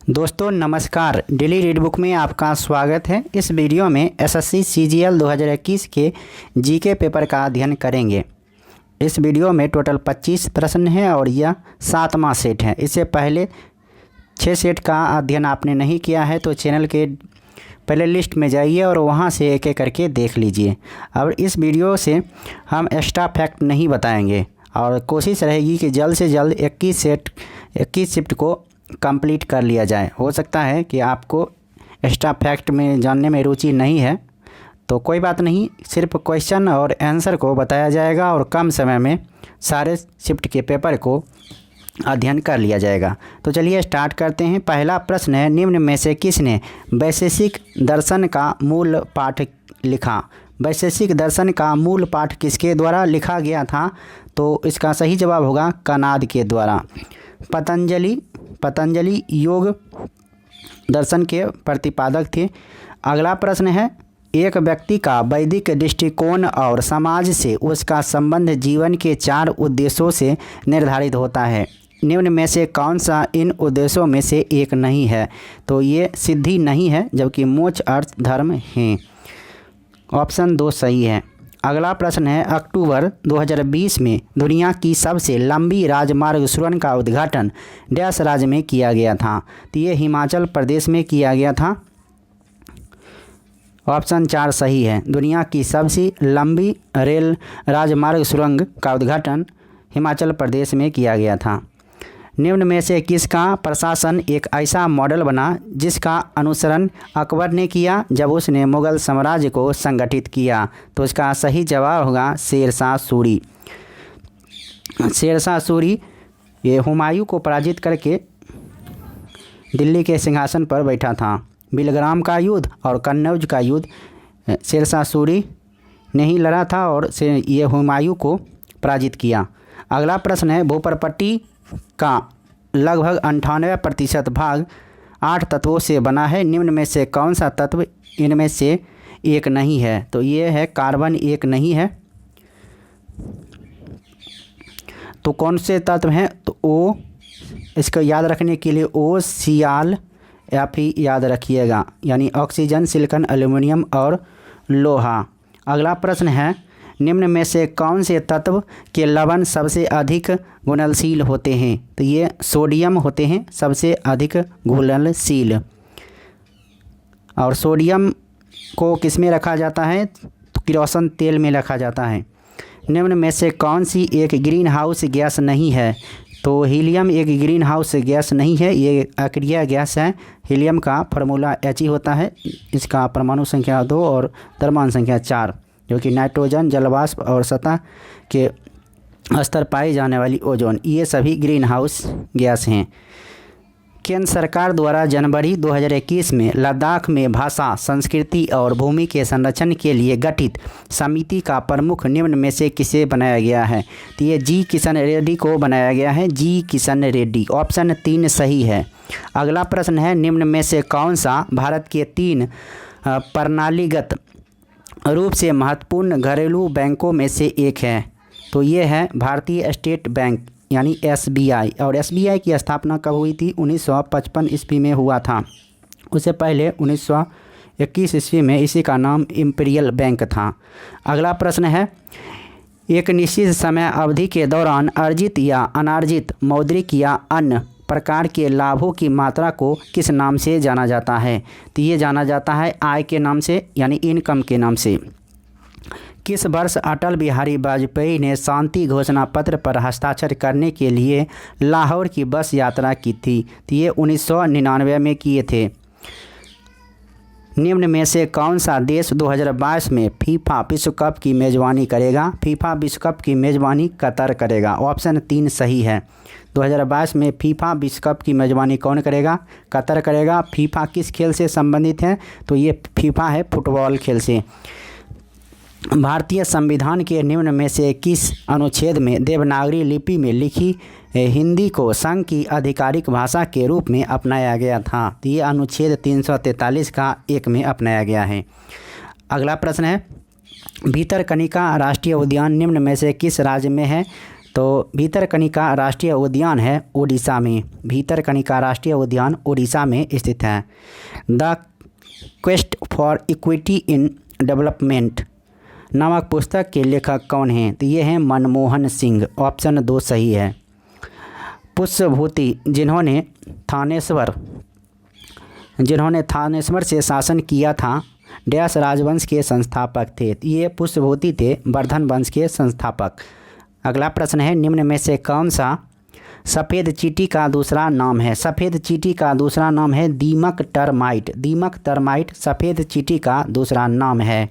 दोस्तों नमस्कार, daily read book में आपका स्वागत है। इस वीडियो में एसएससी सीजीएल 2021 के जीके पेपर का अध्ययन करेंगे। इस वीडियो में टोटल 25 प्रश्न हैं और यह 7वां सेट है। इससे पहले 6 सेट का अध्ययन आपने नहीं किया है तो चैनल के प्ले लिस्ट में जाइए और वहां से एक एक करके देख लीजिए। अब इस वीडियो से हम एक्स्ट्रा फैक्ट नहीं बताएंगे और कोशिश रहेगी कि जल्द से जल्द 21 शिफ्ट को कंप्लीट कर लिया जाए। हो सकता है कि आपको एक्स्ट्रा फैक्ट में जानने में रुचि नहीं है तो कोई बात नहीं, सिर्फ क्वेश्चन और आंसर को बताया जाएगा और कम समय में सारे शिफ्ट के पेपर को अध्ययन कर लिया जाएगा। तो चलिए स्टार्ट करते हैं। पहला प्रश्न है, निम्न में से किसने वैशेषिक दर्शन का मूल पाठ लिखा? वैशेषिक दर्शन का मूल पाठ किसके द्वारा लिखा गया था? तो इसका सही जवाब होगा कनाद के द्वारा। पतंजलि योग दर्शन के प्रतिपादक थे। अगला प्रश्न है, एक व्यक्ति का वैदिक दृष्टिकोण और समाज से उसका संबंध जीवन के 4 उद्देश्यों से निर्धारित होता है। निम्न में से कौन सा इन उद्देश्यों में से एक नहीं है? तो ये सिद्धि नहीं है, जबकि मोक्ष अर्थ धर्म हैं। ऑप्शन 2 सही है। अगला प्रश्न है, अक्टूबर 2020 में दुनिया की सबसे लंबी राजमार्ग सुरंग का उद्घाटन डैश राज्य में किया गया था? तो ये हिमाचल प्रदेश में किया गया था। ऑप्शन 4 सही है। दुनिया की सबसे लंबी रेल राजमार्ग सुरंग का उद्घाटन हिमाचल प्रदेश में किया गया था। निम्न में से किसका प्रशासन एक ऐसा मॉडल बना जिसका अनुसरण अकबर ने किया जब उसने मुग़ल साम्राज्य को संगठित किया? तो इसका सही जवाब होगा शेरशाह सूरी। शेरशाह सूरी ये हुमायूं को पराजित करके दिल्ली के सिंहासन पर बैठा था। बिलग्राम का युद्ध और कन्नौज का युद्ध शेरशाह सूरी ने ही लड़ा था और ये हुमायूं को पराजित किया। अगला प्रश्न है, भूपरपट्टी का लगभग 98% भाग 8 तत्वों से बना है। निम्न में से कौन सा तत्व इनमें से एक नहीं है? तो ये है कार्बन एक नहीं है। तो कौन से तत्व हैं? तो ओ, इसको याद रखने के लिए ओ, सियाल या फिर याद रखिएगा, यानी ऑक्सीजन, सिलिकॉन, एल्युमिनियम और लोहा। अगला प्रश्न है, निम्न में से कौन से तत्व के लवण सबसे अधिक घुलनशील होते हैं? तो ये सोडियम होते हैं सबसे अधिक घुलनशील। और सोडियम को किस में रखा जाता है? तो किरोसिन तेल में रखा जाता है। निम्न में से कौन सी एक ग्रीन हाउस गैस नहीं है? तो हीलियम एक ग्रीन हाउस गैस नहीं है, ये अक्रिय गैस है। हीलियम का फार्मूला He होता है। इसका परमाणु संख्या 2 और द्रव्यमान संख्या 4, जो कि नाइट्रोजन, जलवाष्प और सतह के स्तर पाई जाने वाली ओजोन, ये सभी ग्रीन हाउस गैस हैं। केंद्र सरकार द्वारा जनवरी 2021 में लद्दाख में भाषा, संस्कृति और भूमि के संरक्षण के लिए गठित समिति का प्रमुख निम्न में से किसे बनाया गया है? तो ये जी किशन रेड्डी को बनाया गया है। जी किशन रेड्डी। ऑप्शन 3 सही है। अगला प्रश्न है, निम्न में से कौन सा भारत के 3 प्रणालीगत रूप से महत्वपूर्ण घरेलू बैंकों में से एक है? तो ये है भारतीय स्टेट बैंक यानी SBI। और SBI की स्थापना कब हुई थी? 1955 ईस्वी में हुआ था। उससे पहले 1921 ईस्वी में इसी का नाम इंपीरियल बैंक था। अगला प्रश्न है, एक निश्चित समय अवधि के दौरान अर्जित या अनार्जित मौद्रिक या अन्य प्रकार के लाभों की मात्रा को किस नाम से जाना जाता है? तो ये जाना जाता है आय के नाम से, यानी इनकम के नाम से। किस वर्ष अटल बिहारी वाजपेयी ने शांति घोषणा पत्र पर हस्ताक्षर करने के लिए लाहौर की बस यात्रा की थी? तो ये 1999 में किए थे। निम्न में से कौन सा देश 2022 में फीफा विश्व कप की मेज़बानी करेगा? फीफा विश्व कप की मेज़बानी कतर करेगा। ऑप्शन 3 सही है। 2022 में फीफा विश्व कप की मेज़बानी कौन करेगा? कतर करेगा। फीफा किस खेल से संबंधित है? तो ये फीफा है फुटबॉल खेल से। भारतीय संविधान के निम्न में से किस अनुच्छेद में देवनागरी लिपि में लिखी हिंदी को संघ की आधिकारिक भाषा के रूप में अपनाया गया था? तो ये अनुच्छेद 343 का 1 में अपनाया गया है। अगला प्रश्न है, भीतरकनिका राष्ट्रीय उद्यान निम्न में से किस राज्य में है? तो भीतरकनिका राष्ट्रीय उद्यान है उड़ीसा में। भीतरकनिका राष्ट्रीय उद्यान उड़ीसा में स्थित है। The quest for equity in development नामक पुस्तक के लेखक कौन हैं? तो ये हैं मनमोहन सिंह। ऑप्शन 2 सही है। पुष्यभूति जिन्होंने थानेश्वर से शासन किया था, डैश राजवंश के संस्थापक थे। ये पुष्यभूति थे वर्धन वंश के संस्थापक। अगला प्रश्न है, निम्न में से कौन सा सफ़ेद चींटी का दूसरा नाम है? सफ़ेद चींटी का दूसरा नाम है दीमक टर्माइट। दीमक टर्माइट सफ़ेद चींटी का दूसरा नाम है।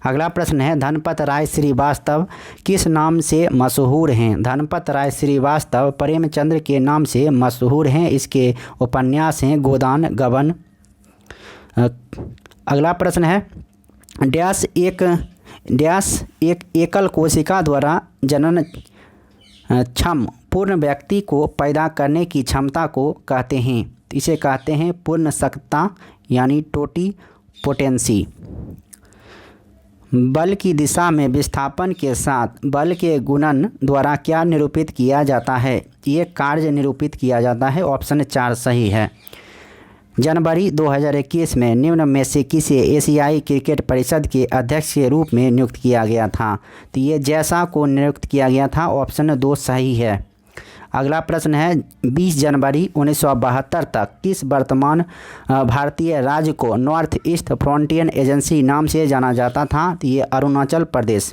अगला प्रश्न है, धनपत राय श्रीवास्तव किस नाम से मशहूर हैं? धनपत राय श्रीवास्तव प्रेमचंद्र के नाम से मशहूर हैं। इसके उपन्यास हैं गोदान गबन। अगला प्रश्न है, डैश एक एकल कोशिका द्वारा जनन क्षम पूर्ण व्यक्ति को पैदा करने की क्षमता को कहते हैं? इसे कहते हैं पूर्ण सत्ता यानी टोटिपोटेंसी। बल की दिशा में विस्थापन के साथ बल के गुणन द्वारा क्या निरूपित किया जाता है? ये कार्य निरूपित किया जाता है। ऑप्शन 4 सही है। जनवरी 2021 में निम्न में से किसे एशियाई क्रिकेट परिषद के अध्यक्ष के रूप में नियुक्त किया गया था? तो ये जैसा को नियुक्त किया गया था। ऑप्शन 2 सही है। अगला प्रश्न है, 20 जनवरी 1972 तक किस वर्तमान भारतीय राज्य को नॉर्थ ईस्ट फ्रंटियर एजेंसी नाम से जाना जाता था? तो ये अरुणाचल प्रदेश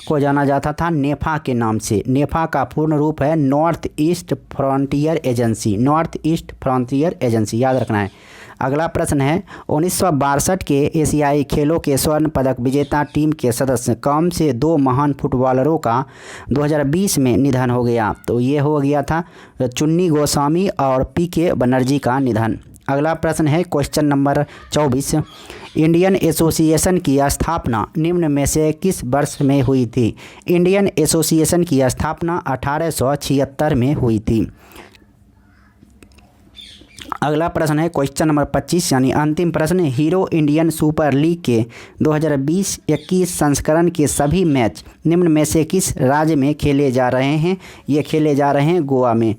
को जाना जाता था नेफा के नाम से। नेफा का पूर्ण रूप है north east frontier agency. North east frontier agency याद रखना है। अगला प्रश्न है, 1962 के एशियाई खेलों के स्वर्ण पदक विजेता टीम के सदस्य कौन से 2 महान फुटबॉलरों का 2020 में निधन हो गया? तो ये हो गया था चुन्नी गोस्वामी और पीके बनर्जी का निधन। अगला प्रश्न है, क्वेश्चन नंबर 24, इंडियन एसोसिएशन की स्थापना निम्न में से किस वर्ष में हुई थी? इंडियन एसोसिएशन की स्थापना 1876 में हुई थी। अगला प्रश्न है क्वेश्चन नंबर 25 यानी अंतिम प्रश्न, हीरो इंडियन सुपर लीग के 2020-21 संस्करण के सभी मैच निम्न में से किस राज्य में खेले जा रहे हैं? ये खेले जा रहे हैं गोवा में।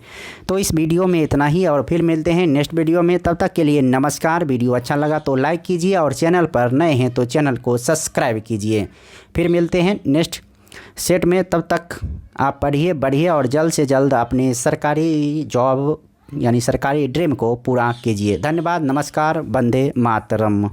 तो इस वीडियो में इतना ही और फिर मिलते हैं नेक्स्ट वीडियो में। तब तक के लिए नमस्कार। वीडियो अच्छा लगा तो लाइक कीजिए और चैनल पर नए हैं तो चैनल को सब्सक्राइब कीजिए। फिर मिलते हैं नेक्स्ट सेट में। तब तक आप पढ़िए बढ़िए और जल्द से जल्द अपने सरकारी जॉब यानी सरकारी ड्रीम को पूरा कीजिए। धन्यवाद। नमस्कार। वंदे मातरम।